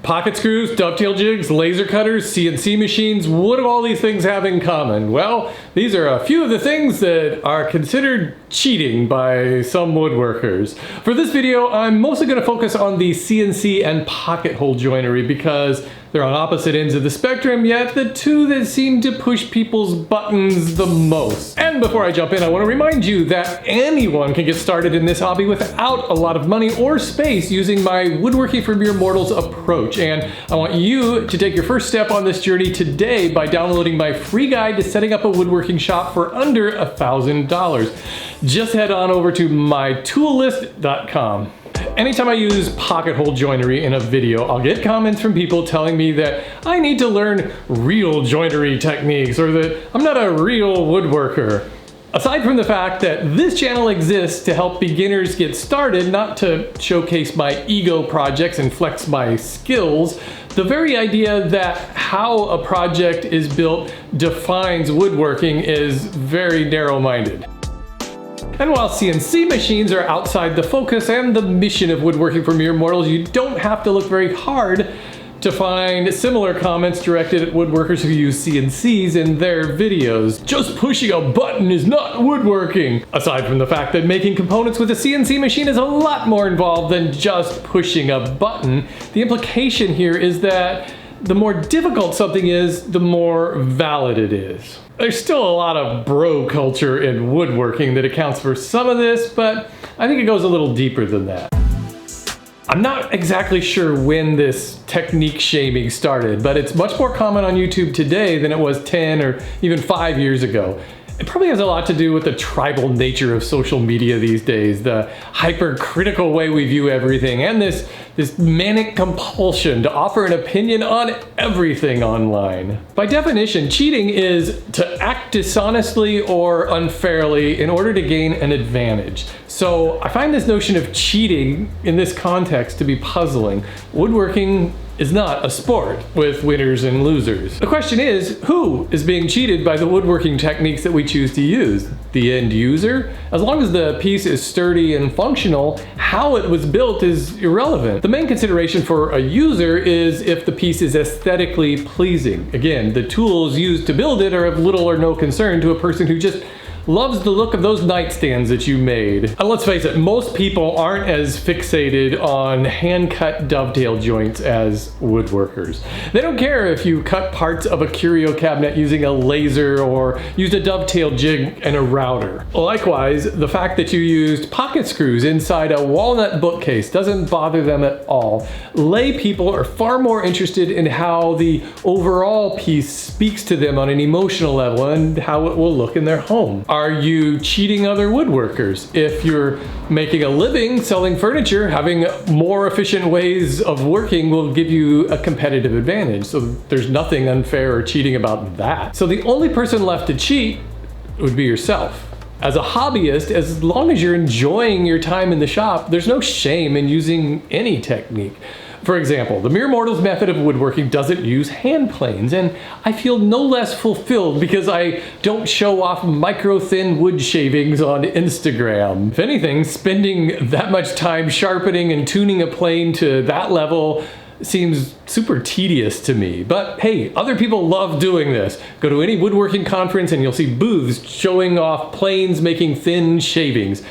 Pocket screws, dovetail jigs, laser cutters, CNC machines, what do all these things have in common? Well, these are a few of the things that are considered cheating by some woodworkers. For this video, I'm mostly going to focus on the CNC and pocket hole joinery because they're on opposite ends of the spectrum, yet the two that seem to push people's buttons the most. And before I jump in, I want to remind you that anyone can get started in this hobby without a lot of money or space using my Woodworking for Mere Mortals approach. And I want you to take your first step on this journey today by downloading my free guide to setting up a woodworking shop for under $1,000. Just head on over to mytoollist.com. Anytime I use pocket hole joinery in a video, I'll get comments from people telling me that I need to learn real joinery techniques or that I'm not a real woodworker. Aside from the fact that this channel exists to help beginners get started, not to showcase my ego projects and flex my skills, the very idea that how a project is built defines woodworking is very narrow-minded. And while CNC machines are outside the focus and the mission of Woodworking for Mere Mortals, you don't have to look very hard to find similar comments directed at woodworkers who use CNCs in their videos. Just pushing a button is not woodworking. Aside from the fact that making components with a CNC machine is a lot more involved than just pushing a button, the implication here is that the more difficult something is, the more valid it is. There's still a lot of bro culture in woodworking that accounts for some of this, but I think it goes a little deeper than that. I'm not exactly sure when this technique shaming started, but it's much more common on YouTube today than it was 10 or even 5 years ago. It probably has a lot to do with the tribal nature of social media these days, the hypercritical way we view everything, and this manic compulsion to offer an opinion on everything online. By definition, cheating is to act dishonestly or unfairly in order to gain an advantage. So I find this notion of cheating in this context to be puzzling. Woodworking is not a sport with winners and losers. The question is, who is being cheated by the woodworking techniques that we choose to use? The end user? As long as the piece is sturdy and functional, how it was built is irrelevant. The main consideration for a user is if the piece is aesthetically pleasing. Again, the tools used to build it are of little or no concern to a person who just loves the look of those nightstands that you made. And let's face it, most people aren't as fixated on hand-cut dovetail joints as woodworkers. They don't care if you cut parts of a curio cabinet using a laser or used a dovetail jig and a router. Likewise, the fact that you used pocket screws inside a walnut bookcase doesn't bother them at all. Lay people are far more interested in how the overall piece speaks to them on an emotional level and how it will look in their home. Are you cheating other woodworkers? If you're making a living selling furniture, having more efficient ways of working will give you a competitive advantage. So there's nothing unfair or cheating about that. So the only person left to cheat would be yourself. As a hobbyist, as long as you're enjoying your time in the shop, there's no shame in using any technique. For example, the Mere Mortals method of woodworking doesn't use hand planes, and I feel no less fulfilled because I don't show off micro-thin wood shavings on Instagram. If anything, spending that much time sharpening and tuning a plane to that level seems super tedious to me. But hey, other people love doing this. Go to any woodworking conference and you'll see booths showing off planes making thin shavings.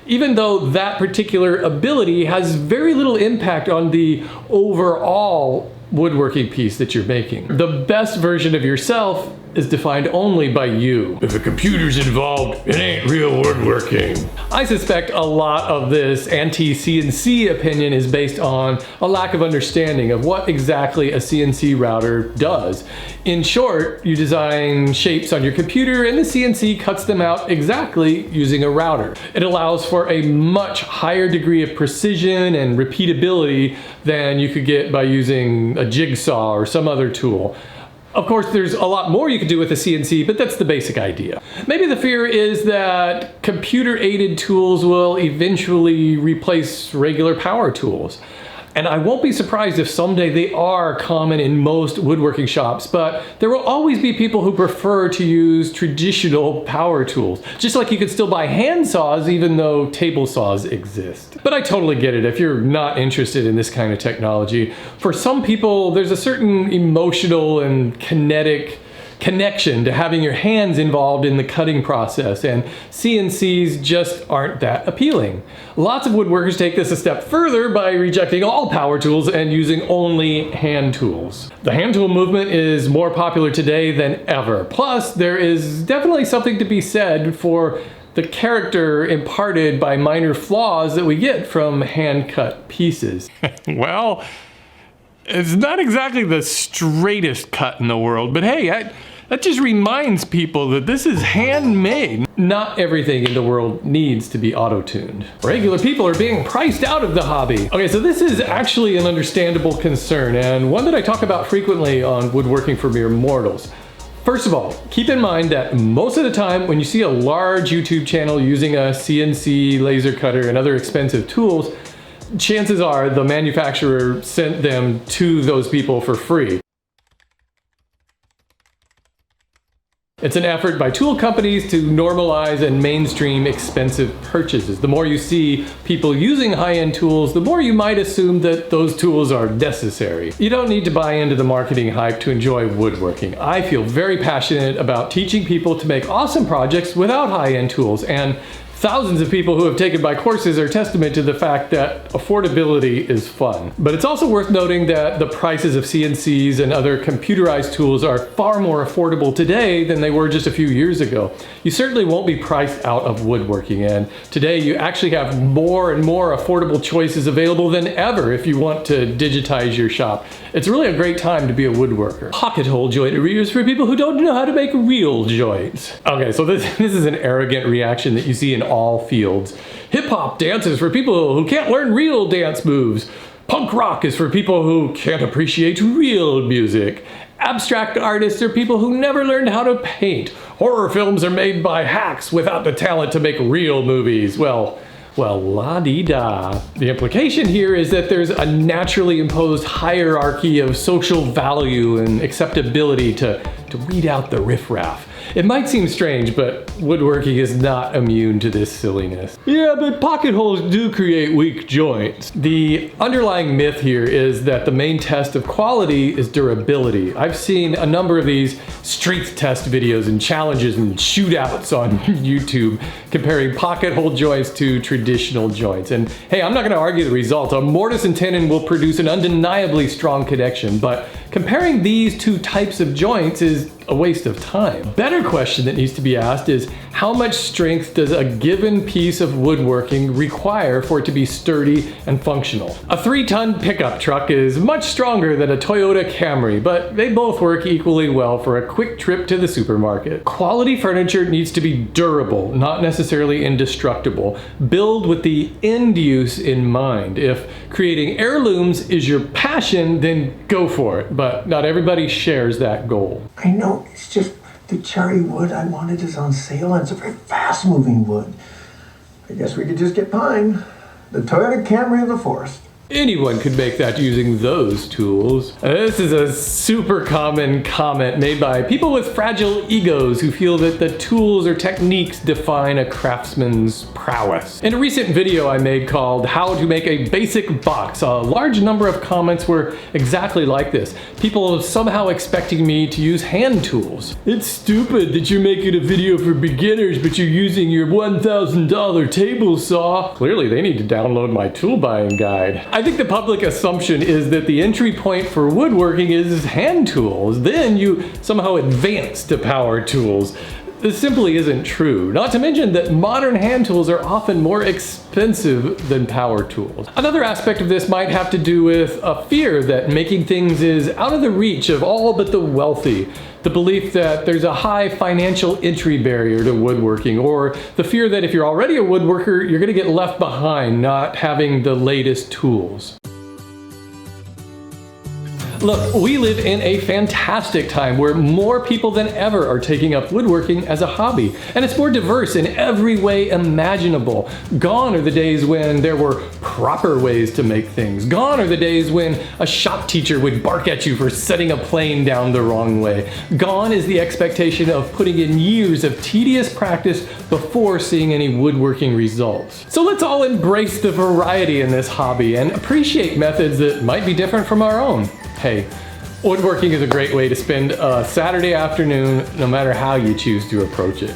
Even though that particular ability has very little impact on the overall woodworking piece that you're making. The best version of yourself is defined only by you. If a computer's involved, it ain't real woodworking. I suspect a lot of this anti-CNC opinion is based on a lack of understanding of what exactly a CNC router does. In short, you design shapes on your computer and the CNC cuts them out exactly using a router. It allows for a much higher degree of precision and repeatability than you could get by using a jigsaw or some other tool. Of course, there's a lot more you could do with a CNC, but that's the basic idea. Maybe the fear is that computer-aided tools will eventually replace regular power tools. And I won't be surprised if someday they are common in most woodworking shops, but there will always be people who prefer to use traditional power tools. Just like you could still buy hand saws even though table saws exist. But I totally get it if you're not interested in this kind of technology. For some people, there's a certain emotional and kinetic connection to having your hands involved in the cutting process, and CNCs just aren't that appealing. Lots of woodworkers take this a step further by rejecting all power tools and using only hand tools. The hand tool movement is more popular today than ever. Plus, there is definitely something to be said for the character imparted by minor flaws that we get from hand-cut pieces. Well, it's not exactly the straightest cut in the world, but hey, that just reminds people that this is handmade. Not everything in the world needs to be auto-tuned. Regular people are being priced out of the hobby. Okay, so this is actually an understandable concern, and one that I talk about frequently on Woodworking for Mere Mortals. First of all, keep in mind that most of the time when you see a large YouTube channel using a CNC laser cutter and other expensive tools, chances are the manufacturer sent them to those people for free. It's an effort by tool companies to normalize and mainstream expensive purchases. The more you see people using high-end tools, the more you might assume that those tools are necessary. You don't need to buy into the marketing hype to enjoy woodworking. I feel very passionate about teaching people to make awesome projects without high-end tools, and thousands of people who have taken my courses are testament to the fact that affordability is fun. But it's also worth noting that the prices of CNCs and other computerized tools are far more affordable today than they were just a few years ago. You certainly won't be priced out of woodworking, and today you actually have more and more affordable choices available than ever if you want to digitize your shop. It's really a great time to be a woodworker. Pocket hole joinery is for people who don't know how to make real joints. Okay, so this is an arrogant reaction that you see in all fields. Hip-hop dance is for people who can't learn real dance moves. Punk rock is for people who can't appreciate real music. Abstract artists are people who never learned how to paint. Horror films are made by hacks without the talent to make real movies. Well, la-dee-da. The implication here is that there's a naturally imposed hierarchy of social value and acceptability to weed out the riffraff. It might seem strange, but woodworking is not immune to this silliness. Yeah, but pocket holes do create weak joints. The underlying myth here is that the main test of quality is durability. I've seen a number of these strength test videos and challenges and shootouts on YouTube comparing pocket hole joints to traditional joints. And hey, I'm not gonna argue the results. A mortise and tenon will produce an undeniably strong connection, but comparing these two types of joints is a waste of time. Better question that needs to be asked is, how much strength does a given piece of woodworking require for it to be sturdy and functional? A 3-ton pickup truck is much stronger than a Toyota Camry, but they both work equally well for a quick trip to the supermarket. Quality furniture needs to be durable, not necessarily indestructible. Build with the end use in mind. If creating heirlooms is your passion, then go for it, but not everybody shares that goal. I know, it's just the cherry wood I wanted is on sale, and it's a very fast-moving wood. I guess we could just get pine. The Toyota Camry of the forest. Anyone could make that using those tools. This is a super common comment made by people with fragile egos who feel that the tools or techniques define a craftsman's prowess. In a recent video I made called How to Make a Basic Box, a large number of comments were exactly like this. People somehow expecting me to use hand tools. It's stupid that you're making a video for beginners but you're using your $1,000 table saw. Clearly they need to download my tool buying guide. I think the public assumption is that the entry point for woodworking is hand tools. Then you somehow advance to power tools. This simply isn't true. Not to mention that modern hand tools are often more expensive than power tools. Another aspect of this might have to do with a fear that making things is out of the reach of all but the wealthy. The belief that there's a high financial entry barrier to woodworking, or the fear that if you're already a woodworker, you're gonna get left behind not having the latest tools. Look, we live in a fantastic time where more people than ever are taking up woodworking as a hobby, and it's more diverse in every way imaginable. Gone are the days when there were proper ways to make things. Gone are the days when a shop teacher would bark at you for setting a plane down the wrong way. Gone is the expectation of putting in years of tedious practice before seeing any woodworking results. So let's all embrace the variety in this hobby and appreciate methods that might be different from our own. Hey, woodworking is a great way to spend a Saturday afternoon, no matter how you choose to approach it.